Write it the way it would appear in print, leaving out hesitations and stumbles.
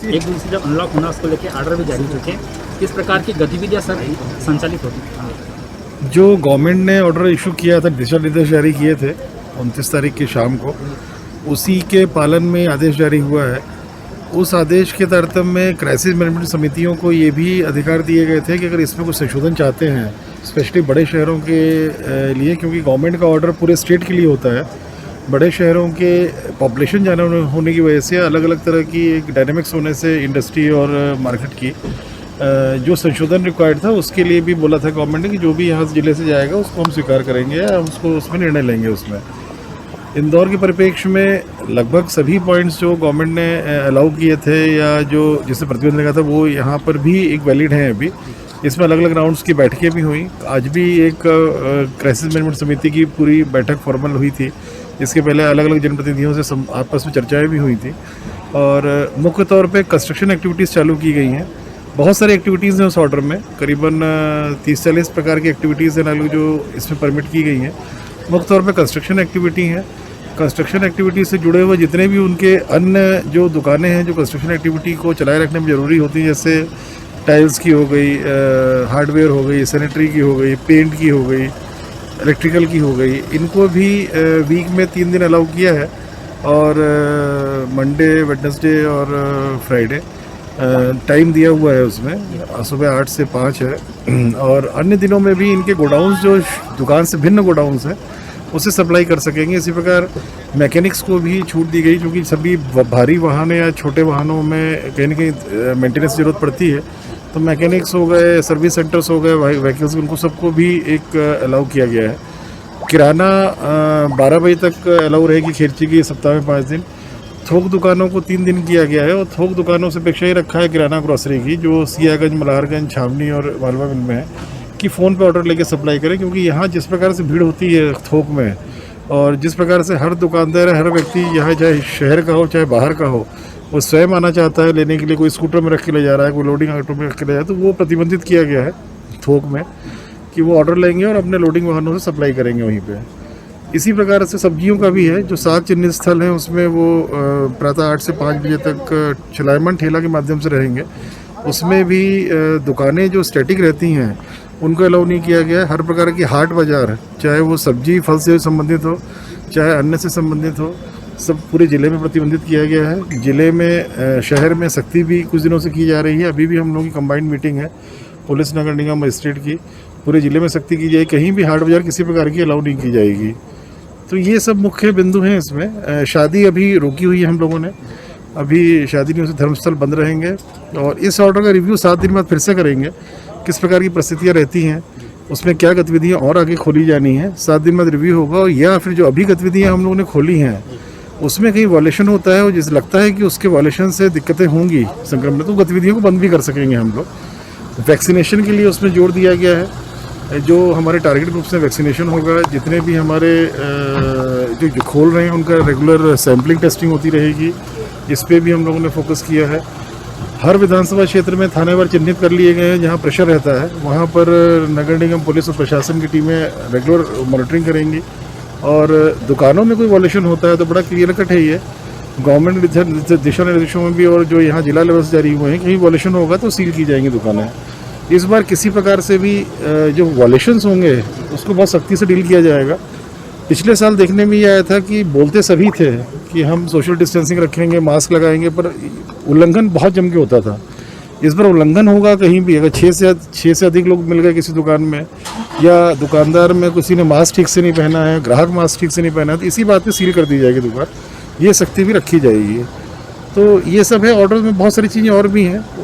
एक दिन से जब अनलॉक होना उसको लेके ऑर्डर भी जारी हो चुके हैं। किस प्रकार की गतिविधियां सर संचालित होती हैं? जो गवर्नमेंट ने ऑर्डर इशू किया था, दिशा निर्देश जारी किए थे 29 तारीख की शाम को, उसी के पालन में आदेश जारी हुआ है। उस आदेश के तारतम्य में क्राइसिस मैनेजमेंट समितियों को ये भी अधिकार दिए गए थे कि अगर इसमें कुछ संशोधन चाहते हैं, स्पेशली बड़े शहरों के लिए, क्योंकि गवर्नमेंट का ऑर्डर पूरे स्टेट के लिए होता है, बड़े शहरों के पॉपुलेशन ज़्यादा होने की वजह से, अलग अलग तरह की एक डायनेमिक्स होने से इंडस्ट्री और मार्केट की जो संशोधन रिक्वायर्ड था, उसके लिए भी बोला था गवर्नमेंट ने कि जो भी यहाँ ज़िले से जाएगा उसको हम स्वीकार करेंगे या हम उसको उसमें निर्णय लेंगे। उसमें इंदौर के परिप्रेक्ष्य में लगभग सभी पॉइंट्स जो गवर्नमेंट ने अलाउ किए थे या जो जिसे प्रतिबंध लगा था, वो यहाँ पर भी एक वैलिड हैं अभी। इसमें अलग अलग राउंड्स की बैठकें भी हुई। आज भी एक क्राइसिस मैनेजमेंट समिति की पूरी बैठक फॉर्मल हुई थी। इसके पहले अलग अलग जनप्रतिनिधियों से आपस में चर्चाएं भी हुई थी और मुख्य तौर पे कंस्ट्रक्शन एक्टिविटीज़ चालू की गई हैं। बहुत सारी एक्टिविटीज़ हैं उस ऑर्डर में, करीबन 30-40 प्रकार की एक्टिविटीज़ हैं अलग जो इसमें परमिट की गई हैं। मुख्य तौर पे कंस्ट्रक्शन एक्टिविटी हैं। कंस्ट्रक्शन एक्टिविटी से जुड़े हुए जितने भी उनके अन्य जो दुकानें हैं जो कंस्ट्रक्शन एक्टिविटी को चलाए रखने में ज़रूरी होती हैं, जैसे टाइल्स की हो गई, हार्डवेयर हो गई, सैनिटरी की हो गई, पेंट की हो गई, इलेक्ट्रिकल की हो गई, इनको भी वीक में 3 दिन अलाउ किया है और मंडे, वेडनेसडे और फ्राइडे टाइम दिया हुआ है। उसमें सुबह 8 से 5 है और अन्य दिनों में भी इनके गोडाउन्स जो दुकान से भिन्न गोडाउन्स हैं उसे सप्लाई कर सकेंगे। इसी प्रकार मैकेनिक्स को भी छूट दी गई, क्योंकि सभी भारी वाहन या छोटे वाहनों में कहीं ना कहीं मेंटेनेंस की जरूरत पड़ती है, तो मैकेनिक्स हो गए, सर्विस सेंटर्स हो गए, व्हीकल्स, उनको सबको भी एक अलाउ किया गया है। किराना 12 बजे तक अलाउ रहेगी खेरची की, सप्ताह में 5 दिन। थोक दुकानों को 3 दिन किया गया है और थोक दुकानों से अपेक्षा ही रखा है किराना ग्रॉसरी की, जो सियागंज, मल्हारगंज, छावनी और मालवा मिल में है, कि फ़ोन पे ऑर्डर लेके सप्लाई करें। क्योंकि यहाँ जिस प्रकार से भीड़ होती है थोक में और जिस प्रकार से हर दुकानदार, हर व्यक्ति यहाँ चाहे शहर का हो चाहे बाहर का हो, वो स्वयं आना चाहता है लेने के लिए। कोई स्कूटर में रख के ले जा रहा है, कोई लोडिंग ऑटो में रख के ले जा रहा है, तो वो प्रतिबंधित किया गया है थोक में कि वो ऑर्डर लेंगे और अपने लोडिंग वाहनों से सप्लाई करेंगे वहीं पे। इसी प्रकार से सब्जियों का भी है, जो 7 चिन्हित स्थल हैं उसमें वो प्रातः 8 से 5 बजे तक चलायमान ठेला के माध्यम से रहेंगे। उसमें भी दुकानें जो स्टैटिक रहती हैं उनको अलाउ नहीं किया गया है। हर प्रकार की हाट बाज़ार, चाहे वो सब्जी फल से संबंधित हो चाहे अन्य से संबंधित हो, सब पूरे ज़िले में प्रतिबंधित किया गया है। ज़िले में शहर में सख्ती भी कुछ दिनों से की जा रही है। अभी भी हम लोगों की कंबाइंड मीटिंग है पुलिस, नगर निगम, मजिस्ट्रेट की। पूरे ज़िले में सख्ती की जाएगी, कहीं भी हाट बाज़ार किसी प्रकार की अलाउ नहीं की जाएगी। तो ये सब मुख्य बिंदु हैं इसमें। शादी अभी रोकी हुई है हम लोगों ने, अभी शादी नहीं, उसे धर्मस्थल बंद रहेंगे और इस ऑर्डर का रिव्यू 7 दिन बाद फिर से करेंगे, किस प्रकार की परिस्थितियाँ रहती हैं, उसमें क्या गतिविधियाँ और आगे खोली जानी है। 7 दिन बाद रिव्यू होगा, या फिर जो अभी गतिविधियाँ हम लोगों ने खोली हैं उसमें कहीं वॉलेशन होता है और जिस लगता है कि उसके वॉलेशन से दिक्कतें होंगी संक्रमण, तो गतिविधियों को बंद भी कर सकेंगे हम लोग। वैक्सीनेशन के लिए उसमें जोर दिया गया है। जो हमारे टारगेट ग्रुप से वैक्सीनेशन होगा, जितने भी हमारे जो खोल रहे हैं उनका रेगुलर सैम्पलिंग टेस्टिंग होती रहेगी, इस पर भी हम लोगों ने फोकस किया है। हर विधानसभा क्षेत्र में थानेवार चिन्हित कर लिए गए हैं जहां प्रेशर रहता है, वहां पर नगर निगम, पुलिस और प्रशासन की टीमें रेगुलर मॉनिटरिंग करेंगी। और दुकानों में कोई वॉल्यूशन होता है तो बड़ा क्लियर कट है ये, गवर्नमेंट दिशा निर्देशों में भी और जो यहाँ जिला लेवल से जारी हुए हैं, कहीं वॉल्यूशन होगा तो सील की जाएंगी दुकानें। इस बार किसी प्रकार से भी जो वॉल्यूशंस होंगे उसको बहुत सख्ती से डील किया जाएगा। पिछले साल देखने में ये आया था कि बोलते सभी थे कि हम सोशल डिस्टेंसिंग रखेंगे, मास्क लगाएंगे, पर उल्लंघन बहुत जम के होता था। इस बार उल्लंघन होगा कहीं भी, अगर 6 से अधिक लोग मिल गए किसी दुकान में, या दुकानदार में किसी ने मास्क ठीक से नहीं पहना है, ग्राहक मास्क ठीक से नहीं पहना है, तो इसी बात पे सील कर दी जाएगी दुकान। ये सख्ती भी रखी जाएगी। तो ये सब है ऑर्डर में, बहुत सारी चीज़ें और भी हैं।